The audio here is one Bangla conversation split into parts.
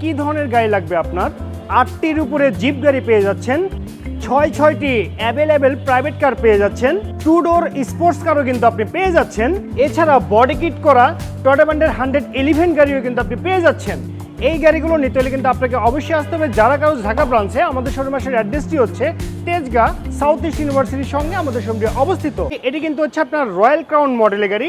কি ধরনের গাড়ি লাগবে আপনার, 8টির উপরে জিপ গাড়ি পেয়ে যাচ্ছেন, 6টি অ্যাভেলেবেল প্রাইভেট কার পেয়ে যাচ্ছেন, 2 ডোর স্পোর্টস কারও কিন্তু আপনি পেয়ে যাচ্ছেন। এছাড়া বডি কিট করা টয়োটা ব্র্যান্ডের 111 গাড়িও কিন্তু আপনি পেয়ে যাচ্ছেন। এই গাড়িগুলো নিতে হলে কিন্তু আপনাকে অবশ্যই আসতে হবে যারা কারো ঢাকা ব্রাঞ্চে। আমাদের শোরুমের অ্যাড্রেসটি হচ্ছে তেজগাঁ সাউথ ইস্ট ইউনিভার্সিটির সঙ্গে আমাদের শোরুমটি অবস্থিত। এটি কিন্তু হচ্ছে আপনার রয়্যাল ক্রাউন মডেলের গাড়ি।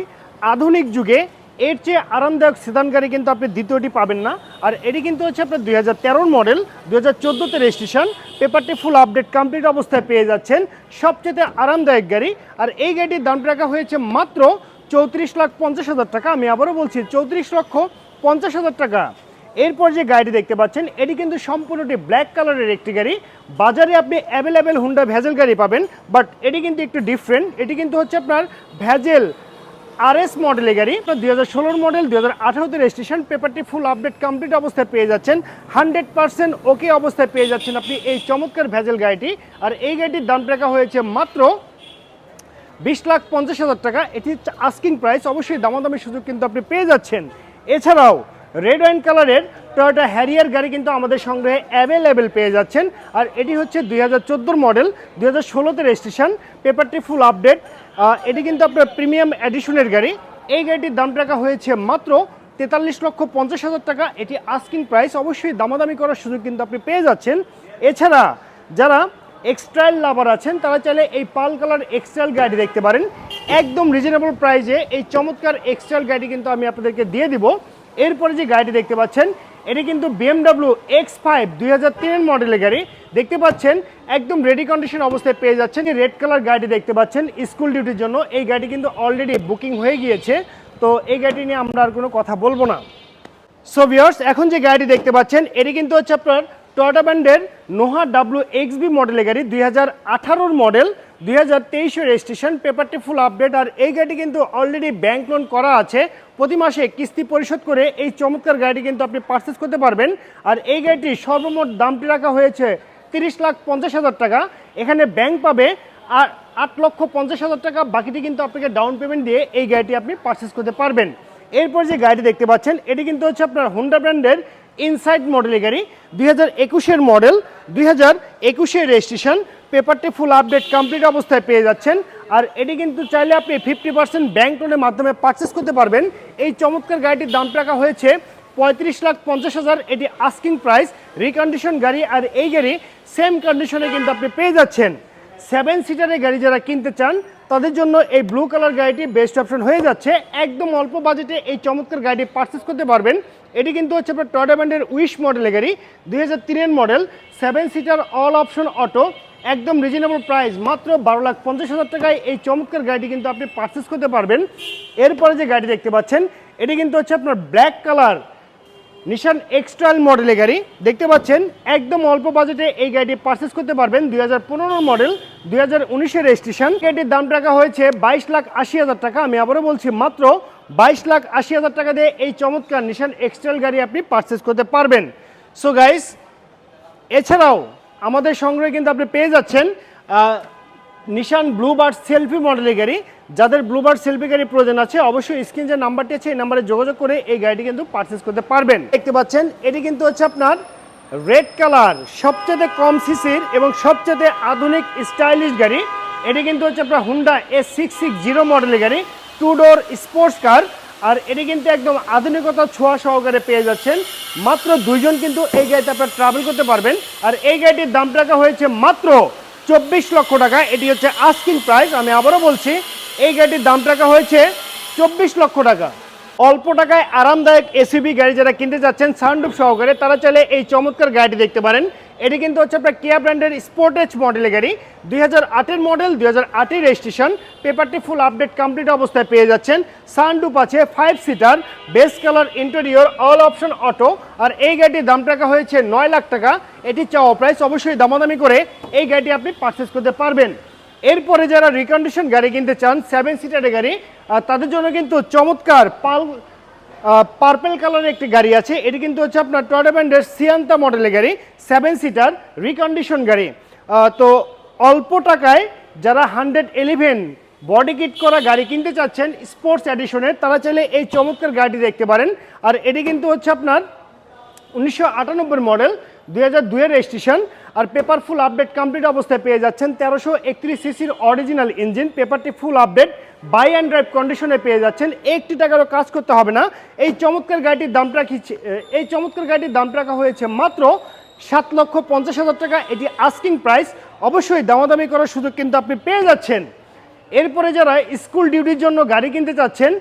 আধুনিক যুগে এর চেয়ে আরামদায়ক সেদান গাড়ি কিন্তু আপনি দ্বিতীয়টি পাবেন না। আর এটি কিন্তু হচ্ছে আপনার 2013 মডেল, 2014তে রেজিস্ট্রেশন, পেপারটি ফুল আপডেট কমপ্লিট অবস্থায় পেয়ে যাচ্ছেন। সবচেয়ে আরামদায়ক গাড়ি। আর এই গাড়িটির দাম রাখা হয়েছে মাত্র 34,50,000 টাকা। আমি আবারও বলছি 34,50,000 টাকা। এরপর যে গাড়িটি দেখতে পাচ্ছেন এটি কিন্তু সম্পূর্ণটি ব্ল্যাক কালারের একটি গাড়ি। বাজারে আপনি অ্যাভেলেবেল হুন্ডা ভেজেল গাড়ি পাবেন, বাট এটি কিন্তু একটু ডিফারেন্ট। এটি কিন্তু হচ্ছে আপনার ভেজেল RS মডেলের গাড়ি। 2016 মডেল, 2018তে রেজিস্ট্রেশন, পেপারটি ফুল আপডেট কমপ্লিট অবস্থায় পেয়ে যাচ্ছেন। 100% ওকে অবস্থায় পেয়ে যাচ্ছেন আপনি এই চমৎকার ভেজেল গাড়িটি। আর এই গাড়িটির দাম রাখা হয়েছে মাত্র 20,50,000 টাকা। এটি আস্কিং প্রাইস, অবশ্যই দামাদামি সুযোগ কিন্তু আপনি পেয়ে যাচ্ছেন। এছাড়াও রেড ওয়াইন কালারের টয়োটা হ্যারিয়ার গাড়ি কিন্তু আমাদের সংগ্রহে অ্যাভেলেবেল পেয়ে যাচ্ছেন। আর এটি হচ্ছে 2014 মডেল, 2016তে রেজিস্ট্রেশন, পেপারটি ফুল আপডেট। এটি কিন্তু আপনার প্রিমিয়াম এডিশনের গাড়ি। এই গাড়িটির দাম রাখা হয়েছে মাত্র 43,50,000 টাকা। এটি আস্কিং প্রাইস, অবশ্যই দামাদামি করার সুযোগ কিন্তু আপনি পেয়ে যাচ্ছেন। এছাড়া যারা এক্সট্রাইল লাভার আছেন তারা চাইলে এই পাল কালার এক্সট্রাইল গাড়ি দেখতে পারেন। একদম রিজনেবল প্রাইসে এই চমৎকার এক্সট্রাইল গাড়ি কিন্তু আমি আপনাদেরকে দিয়ে দিব। এরপরে যে গাড়িটি দেখতে পাচ্ছেন এটি কিন্তু BMW X5 2003 মডেলের গাড়ি দেখতে পাচ্ছেন। একদম রেডি কন্ডিশন অবস্থায় পেয়ে যাচ্ছেন। যে রেড কালার গাড়িটি দেখতে পাচ্ছেন স্কুল ডিউটির জন্য, এই গাড়ি কিন্তু অলরেডি বুকিং হয়ে গিয়েছে। তো এই গাড়িটি নিয়ে আমরা আর কোনো কথা বলবো না। সো ভিউয়ার্স, এখন যে গাড়িটি দেখতে পাচ্ছেন এটি কিন্তু হচ্ছে আপনার টয়োটা ব্র্যান্ডের নোহা WXB মডেলের গাড়ি। 2018 মডেল, 2023 রেজিস্ট্রেশন, পেপারটি ফুল আপডেট। আর এই গাড়িটি কিন্তু অলরেডি ব্যাংক লোন করা আছে। প্রতি মাসে কিস্তি পরিশোধ করে এই চমৎকার গাড়িটি কিন্তু আপনি পারচেস করতে পারবেন। আর এই গাড়িটির সর্বমোট দামটি রাখা হয়েছে 30,50,000 টাকা। এখানে ব্যাংক পাবে আর 8,50,000 টাকা। বাকিটি কিন্তু আপনাকে ডাউন পেমেন্ট দিয়ে এই গাড়িটি আপনি পারচেস করতে পারবেন। এরপর যে গাড়িটি দেখতে পাচ্ছেন এটি কিন্তু হচ্ছে আপনার হোন্ডা ব্র্যান্ডের ইনসাইড মডেলের গাড়ি। 2021 মডেল, 2021 রেজিস্ট্রেশন, পেপারটি ফুল আপডেট কমপ্লিট অবস্থায় পেয়ে যাচ্ছেন। আর এটি কিন্তু চাইলে আপনি 50% ব্যাংক লোনের মাধ্যমে পারচেস করতে পারবেন। এই চমৎকার গাড়িটির দাম রাখা হয়েছে 35,50,000। এটি আস্কিং প্রাইস, রিকন্ডিশন গাড়ি। আর এই গাড়ি সেম কন্ডিশনে কিন্তু আপনি পেয়ে যাচ্ছেন। 7 সিটারের গাড়ি যারা কিনতে চান তাদের জন্য এই ব্লু কালার গাড়িটি বেস্ট অপশন হয়ে যাচ্ছে। একদম অল্প বাজেটে এই চমৎকার গাড়িটি পারচেস করতে পারবেন। এটি কিন্তু হচ্ছে আপনার টয়োটা ব্র্যান্ডের উইশ মডেলের গাড়ি। 2003 model, 7 seater, all option auto, একদম রিজনেবল প্রাইস, মাত্র 12,50,000 টাকায় এই চমৎকার গাড়িটি কিন্তু আপনি পারচেস করতে পারবেন। এরপরে যে গাড়ি দেখতে পাচ্ছেন এটি কিন্তু হচ্ছে আপনার ব্ল্যাক কালার নিশান এক্সট্রাইল মডেলের গাড়ি দেখতে পাচ্ছেন। একদম অল্প বাজেটে এই গাড়িটি পারচেস করতে পারবেন। 2015 মডেল, 2019 রেজিস্ট্রেশন। গাড়িটির দাম রাখা হয়েছে 22,80,000 টাকা। আমি আবারও বলছি মাত্র 22,80,000 টাকা দিয়ে এই চমৎকার নিশান এক্সট্রাইল গাড়ি আপনি পারচেস করতে পারবেন। সো গাইস, এছাড়াও আমাদের সংগ্রহে কিন্তু আপনি পেয়ে যাচ্ছেন নিশান ব্লুবার্ড সেলফি মডেলের গাড়ি। যাদের ব্লুবার্ড সেলফি গাড়ি প্রয়োজন আছে অবশ্যই স্ক্রিন যে নাম্বারটি আছে এই নাম্বারে যোগাযোগ করে এই গাড়িটি কিন্তু পারচেস করতে পারবেন। দেখতে পাচ্ছেন এটি কিন্তু হচ্ছে আপনার রেড কালার, সবচেয়ে কম সিসির এবং সবচেয়ে আধুনিক স্টাইলিশ গাড়ি। এটি কিন্তু হচ্ছে আপনার হুন্ডা S660 মডেলের গাড়ি, 2 ডোর স্পোর্টস কার। আর এটি কিন্তু একদম আধুনিকতা ছোঁয়া সহকারে পেয়ে যাচ্ছেন। মাত্র 2 জন কিন্তু এই গাড়িতে আপনার ট্রাভেল করতে পারবেন। আর এই গাড়িটির দাম রাখা হয়েছে মাত্র 24 লক্ষ টাকা। এটি হচ্ছে আস্কিং প্রাইস। আমি আবারও বলছি এই গাড়িটির দাম রাখা হয়েছে 24 লক্ষ টাকা। অল্প টাকায় আরামদায়ক এসইউভি গাড়ি যারা কিনতে যাচ্ছেন সানরুফ সহকারে তারা চাইলে এই চমৎকার গাড়িটি দেখতে পারেন। এটি কিন্তু হচ্ছে আপনার কিয়া ব্র্যান্ডের স্পোর্টেজ মডেলের গাড়ি। 2008 মডেল, 2008 রেজিস্ট্রেশন, পেপারটি ফুল আপডেট কমপ্লিট অবস্থায় পেয়ে যাচ্ছেন। সানরুফ আছে, 5 seater, base colour interior, all option auto. আর এই গাড়িটির দাম রাখা হয়েছে 9 লাখ টাকা। এটি চাওয়া প্রাইস, অবশ্যই দামাদামি করে এই গাড়িটি আপনি পারচেস করতে পারবেন। এরপরে যারা রিকন্ডিশন গাড়ি কিনতে চান 7 সিটারের গাড়ি, তাদের জন্য কিন্তু চমৎকার পার্পেল কালারের একটি গাড়ি আছে। এটি কিন্তু হচ্ছে আপনার টয়োটা ব্র্যান্ডের সিয়ান্তা মডেলের গাড়ি, 7 সিটার রিকন্ডিশন গাড়ি। তো অল্প টাকায় যারা 111 বডি কিট করা গাড়ি কিনতে চাচ্ছেন স্পোর্টস এডিশনের তারা চাইলে এই চমৎকার গাড়িটি দেখতে পারেন। আর এটি কিন্তু হচ্ছে আপনার 1998 মডেল, 2002 এর রেজিস্ট্রেশন, আর পেপার ফুল আপডেট কমপ্লিট অবস্থায় পেয়ে যাচ্ছেন। 1331 সিসির অরিজিনাল ইঞ্জিন, পেপারটি full update, buy and drive কন্ডিশনে পেয়ে যাচ্ছেন। 1 টাকারও কাজ করতে হবে না। এই চমৎকার গাড়িটির দামটা রাখা হয়েছে মাত্র 7,50,000 টাকা। এটি আস্কিং প্রাইস, অবশ্যই দামাদামি করার সুযোগ কিন্তু আপনি পেয়ে যাচ্ছেন। এরপরে যারা স্কুল ডিউটির জন্য গাড়ি কিনতে চাচ্ছেন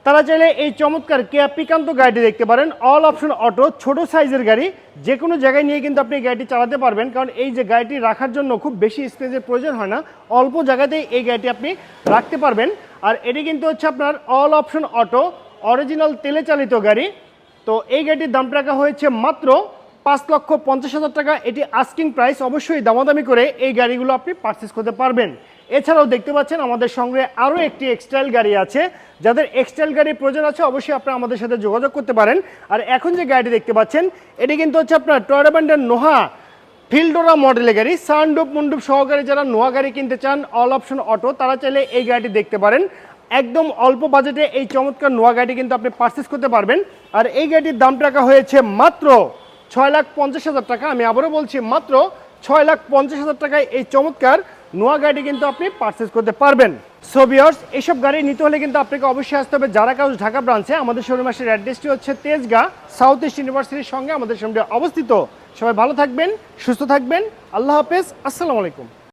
তারা চাইলে এই চমৎকার কেয়া পিকান্তো গাড়িটি দেখতে পারেন। অল অপশন অটো, ছোট সাইজের গাড়ি, যে কোনো জায়গায় নিয়ে কিন্তু আপনি গাড়িটি চালাতে পারবেন, কারণ এই যে গাড়িটি রাখার জন্য খুব বেশি স্পেসের প্রয়োজন হয় না, অল্প জায়গাতেই এই গাড়িটি আপনি রাখতে পারবেন। আর এটি কিন্তু হচ্ছে আপনার অল অপশন অটো, অরিজিনাল তেলে চালিত গাড়ি। তো এই গাড়িটির দামটা রাখা হয়েছে মাত্র 5,50,000 টাকা। এটি আস্কিং প্রাইস, অবশ্যই দামাদামি করে এই গাড়িগুলো আপনি পারচেস করতে পারবেন। এছাড়াও দেখতে পাচ্ছেন আমাদের সঙ্গে আরও একটি এক্সটাইল গাড়ি আছে। যাদের এক্সটাইল গাড়ির প্রয়োজন আছে অবশ্যই আপনারা আমাদের সাথে যোগাযোগ করতে পারেন। আর এখন যে গাড়িটি দেখতে পাচ্ছেন এটি কিন্তু হচ্ছে আপনার টয়োটা ব্র্যান্ডের নোহা ফিল্ডোরা মডেলের গাড়ি। সানডুপ মুন্ডুপ সহকারে যারা নোহা গাড়ি কিনতে চান অল অপশন অটো, তারা চাইলে এই গাড়িটি দেখতে পারেন। একদম অল্প বাজেটে এই চমৎকার নোহা গাড়িটি কিন্তু আপনি পারচেস করতে পারবেন। আর এই গাড়িটির দামটা রাখা হয়েছে মাত্র 6,50,000 টাকা। আমি আবারও বলছি, মাত্র 6,50,000 টাকায় এই চমৎকার নোয়া গাড়ি কিন্তু আপনি পারচেস করতে পারবেন। সো ভিউয়ার্স, এইসব গাড়ি নিতে হলে কিন্তু আপনাকে অবশ্যই আসতে হবে জারা কাউস ঢাকা ব্রাঞ্চে। আমাদের শোরুম আসলে অ্যাড্রেসটি হচ্ছে তেজগাঁ, সাউথ ইস্ট ইউনিভার্সিটির সঙ্গে আমাদের সামনে অবস্থিত। সবাই ভালো থাকবেন, সুস্থ থাকবেন, আল্লাহ হাফেজ, আসসালামু আলাইকুম।